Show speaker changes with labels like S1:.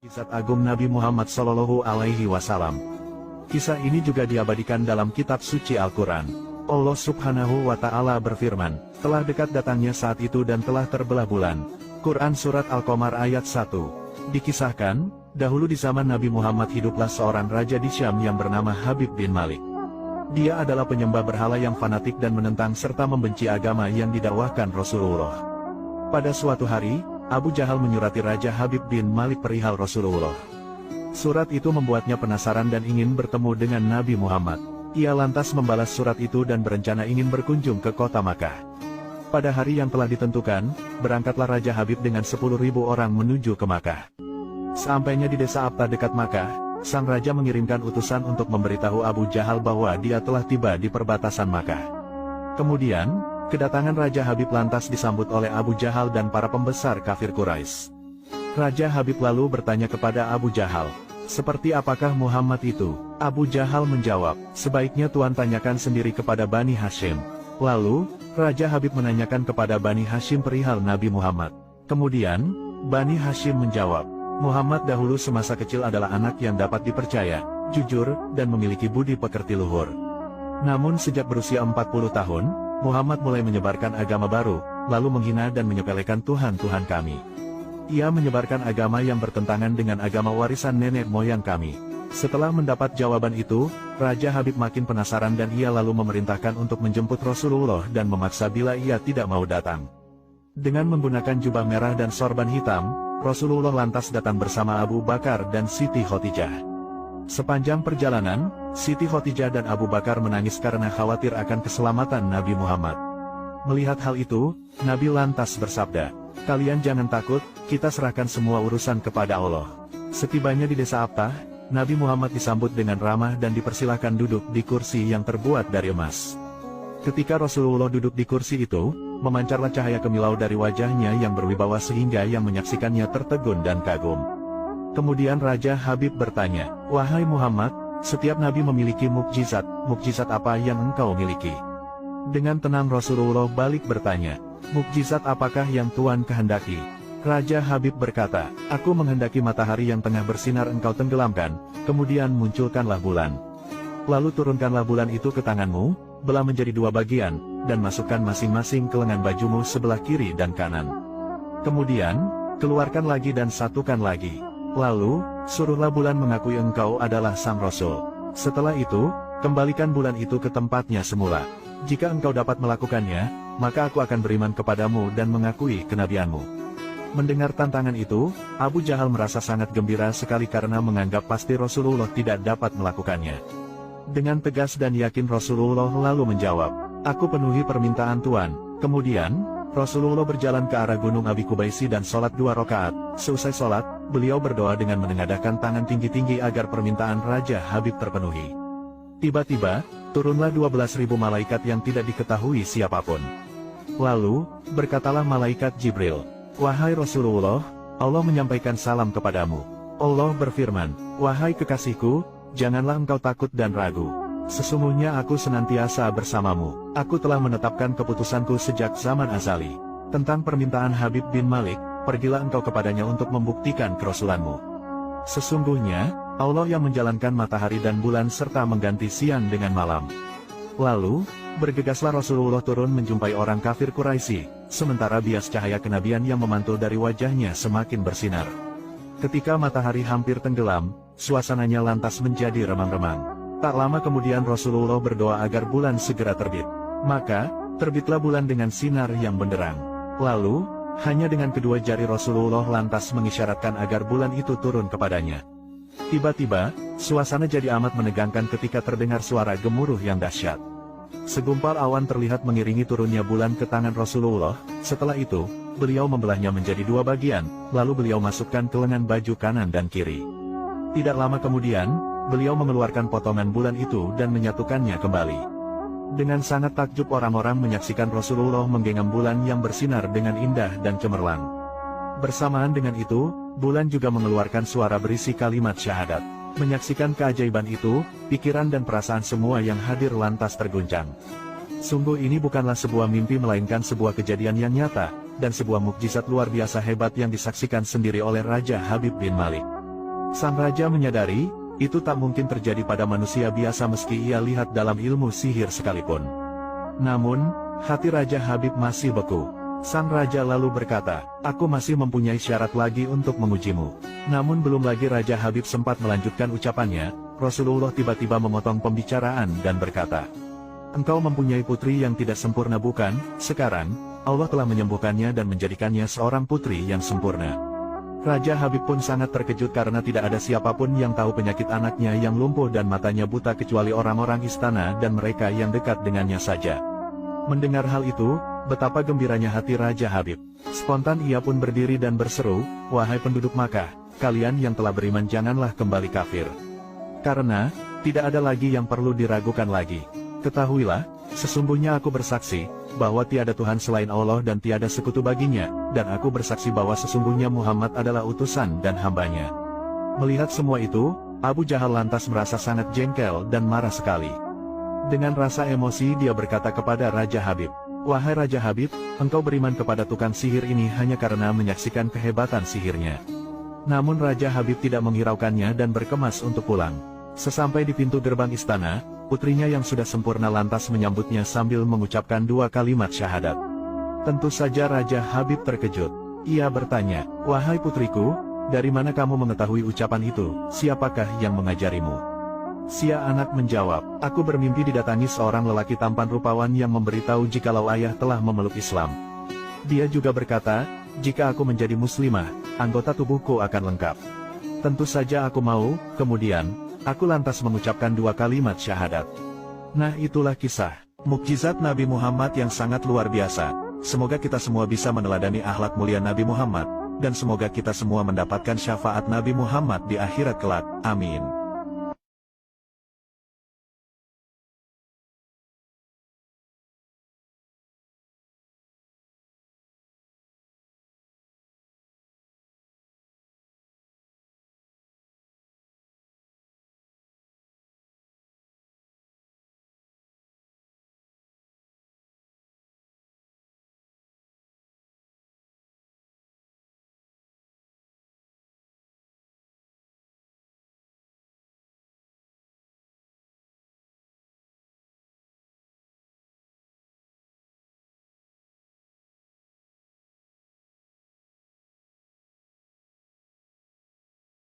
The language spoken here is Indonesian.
S1: Mukjizat agung Nabi Muhammad Shallallahu Alaihi Wasallam. Kisah ini juga diabadikan dalam kitab suci Al-Quran. Allah Subhanahu wa Ta'ala berfirman, telah dekat datangnya saat itu dan telah terbelah bulan. Quran Surat Al-Qamar ayat 1. Dikisahkan, dahulu di zaman Nabi Muhammad hiduplah seorang raja di Syam yang bernama Habib bin Malik. Dia adalah penyembah berhala yang fanatik dan menentang serta membenci agama yang didakwahkan Rasulullah. Pada suatu hari, Abu Jahal menyurati Raja Habib bin Malik perihal Rasulullah. Surat itu membuatnya penasaran dan ingin bertemu dengan Nabi Muhammad. Ia lantas membalas surat itu dan berencana ingin berkunjung ke kota Makkah. Pada hari yang telah ditentukan, berangkatlah Raja Habib dengan 10.000 orang menuju ke Makkah. Sampainya di desa Abta dekat Makkah, sang raja mengirimkan utusan untuk memberitahu Abu Jahal bahwa dia telah tiba di perbatasan Makkah. Kemudian, kedatangan Raja Habib lantas disambut oleh Abu Jahal dan para pembesar kafir Quraisy. Raja Habib lalu bertanya kepada Abu Jahal, seperti apakah Muhammad itu? Abu Jahal menjawab, sebaiknya Tuan tanyakan sendiri kepada Bani Hashim. Lalu, Raja Habib menanyakan kepada Bani Hashim perihal Nabi Muhammad. Kemudian, Bani Hashim menjawab, Muhammad dahulu semasa kecil adalah anak yang dapat dipercaya, jujur, dan memiliki budi pekerti luhur. Namun sejak berusia 40 tahun, Muhammad mulai menyebarkan agama baru, lalu menghina dan menyepelekan Tuhan-Tuhan kami. Ia menyebarkan agama yang bertentangan dengan agama warisan nenek moyang kami. Setelah mendapat jawaban itu, Raja Habib makin penasaran dan ia lalu memerintahkan untuk menjemput Rasulullah dan memaksa bila ia tidak mau datang. Dengan menggunakan jubah merah dan sorban hitam, Rasulullah lantas datang bersama Abu Bakar dan Siti Khadijah. Sepanjang perjalanan, Siti Khadijah dan Abu Bakar menangis karena khawatir akan keselamatan Nabi Muhammad. Melihat hal itu, Nabi lantas bersabda, kalian jangan takut, kita serahkan semua urusan kepada Allah. Setibanya di desa Abtah, Nabi Muhammad disambut dengan ramah dan dipersilahkan duduk di kursi yang terbuat dari emas. Ketika Rasulullah duduk di kursi itu, memancarlah cahaya kemilau dari wajahnya yang berwibawa sehingga yang menyaksikannya tertegun dan kagum. Kemudian Raja Habib bertanya, wahai Muhammad, setiap nabi memiliki mukjizat, mukjizat apa yang engkau miliki? Dengan tenang Rasulullah balik bertanya, mukjizat apakah yang Tuan kehendaki? Raja Habib berkata, aku menghendaki matahari yang tengah bersinar engkau tenggelamkan, kemudian munculkanlah bulan. Lalu turunkanlah bulan itu ke tanganmu, belah menjadi 2 bagian, dan masukkan masing-masing ke lengan bajumu sebelah kiri dan kanan. Kemudian, keluarkan lagi dan satukan lagi. Lalu, suruhlah bulan mengakui engkau adalah sang Rasul. Setelah itu, kembalikan bulan itu ke tempatnya semula. Jika engkau dapat melakukannya, maka aku akan beriman kepadamu dan mengakui kenabianmu. Mendengar tantangan itu, Abu Jahal merasa sangat gembira sekali karena menganggap pasti Rasulullah tidak dapat melakukannya. Dengan tegas dan yakin Rasulullah lalu menjawab, aku penuhi permintaan Tuan. Kemudian, Rasulullah berjalan ke arah Gunung Abi Kubaisi dan sholat 2 rakaat. Seusai sholat, beliau berdoa dengan menengadahkan tangan tinggi-tinggi agar permintaan Raja Habib terpenuhi. Tiba-tiba, turunlah 12.000 malaikat yang tidak diketahui siapapun. Lalu, berkatalah malaikat Jibril, wahai Rasulullah, Allah menyampaikan salam kepadamu. Allah berfirman, wahai kekasihku, janganlah engkau takut dan ragu. Sesungguhnya aku senantiasa bersamamu. Aku telah menetapkan keputusanku sejak zaman azali. Tentang permintaan Habib bin Malik, pergilah engkau kepadanya untuk membuktikan kerasulanmu. Sesungguhnya, Allah yang menjalankan matahari dan bulan serta mengganti siang dengan malam. Lalu, bergegaslah Rasulullah turun menjumpai orang kafir Quraisy, sementara bias cahaya kenabian yang memantul dari wajahnya semakin bersinar. Ketika matahari hampir tenggelam, suasananya lantas menjadi remang-remang. Tak lama kemudian Rasulullah berdoa agar bulan segera terbit. Maka, terbitlah bulan dengan sinar yang benderang. Lalu, hanya dengan kedua jari Rasulullah lantas mengisyaratkan agar bulan itu turun kepadanya. Tiba-tiba, suasana jadi amat menegangkan ketika terdengar suara gemuruh yang dahsyat. Segumpal awan terlihat mengiringi turunnya bulan ke tangan Rasulullah. Setelah itu, beliau membelahnya menjadi 2 bagian, lalu beliau masukkan ke lengan baju kanan dan kiri. Tidak lama kemudian, beliau mengeluarkan potongan bulan itu dan menyatukannya kembali. Dengan sangat takjub orang-orang menyaksikan Rasulullah menggenggam bulan yang bersinar dengan indah dan cemerlang. Bersamaan dengan itu, bulan juga mengeluarkan suara berisi kalimat syahadat. Menyaksikan keajaiban itu, pikiran dan perasaan semua yang hadir lantas terguncang. Sungguh ini bukanlah sebuah mimpi melainkan sebuah kejadian yang nyata, dan sebuah mukjizat luar biasa hebat yang disaksikan sendiri oleh Raja Habib bin Malik. Sang raja menyadari, itu tak mungkin terjadi pada manusia biasa meski ia lihat dalam ilmu sihir sekalipun. Namun, hati Raja Habib masih beku. Sang raja lalu berkata, "Aku masih mempunyai syarat lagi untuk mengujimu." Namun belum lagi Raja Habib sempat melanjutkan ucapannya, Rasulullah tiba-tiba memotong pembicaraan dan berkata, "Engkau mempunyai putri yang tidak sempurna bukan? Sekarang, Allah telah menyembuhkannya dan menjadikannya seorang putri yang sempurna." Raja Habib pun sangat terkejut karena tidak ada siapapun yang tahu penyakit anaknya yang lumpuh dan matanya buta kecuali orang-orang istana dan mereka yang dekat dengannya saja. Mendengar hal itu, betapa gembiranya hati Raja Habib. Spontan ia pun berdiri dan berseru, "Wahai penduduk Makkah, kalian yang telah beriman janganlah kembali kafir. Karena, tidak ada lagi yang perlu diragukan lagi. Ketahuilah, sesungguhnya aku bersaksi, bahwa tiada Tuhan selain Allah dan tiada sekutu baginya, dan aku bersaksi bahwa sesungguhnya Muhammad adalah utusan dan hambanya." Melihat semua itu, Abu Jahal lantas merasa sangat jengkel dan marah sekali. Dengan rasa emosi dia berkata kepada Raja Habib, "Wahai Raja Habib, engkau beriman kepada tukang sihir ini hanya karena menyaksikan kehebatan sihirnya." Namun Raja Habib tidak menghiraukannya dan berkemas untuk pulang. Sesampai di pintu gerbang istana, putrinya yang sudah sempurna lantas menyambutnya sambil mengucapkan 2 kalimat syahadat. Tentu saja Raja Habib terkejut. Ia bertanya, "Wahai putriku, dari mana kamu mengetahui ucapan itu? Siapakah yang mengajarimu?" Si anak menjawab, "Aku bermimpi didatangi seorang lelaki tampan rupawan yang memberitahu jikalau ayah telah memeluk Islam. Dia juga berkata, jika aku menjadi muslimah, anggota tubuhku akan lengkap. Tentu saja aku mau, kemudian, aku lantas mengucapkan 2 kalimat syahadat." Nah, itulah kisah mukjizat Nabi Muhammad yang sangat luar biasa. Semoga kita semua bisa meneladani akhlak mulia Nabi Muhammad, dan semoga kita semua mendapatkan syafaat Nabi Muhammad di akhirat kelak. Amin.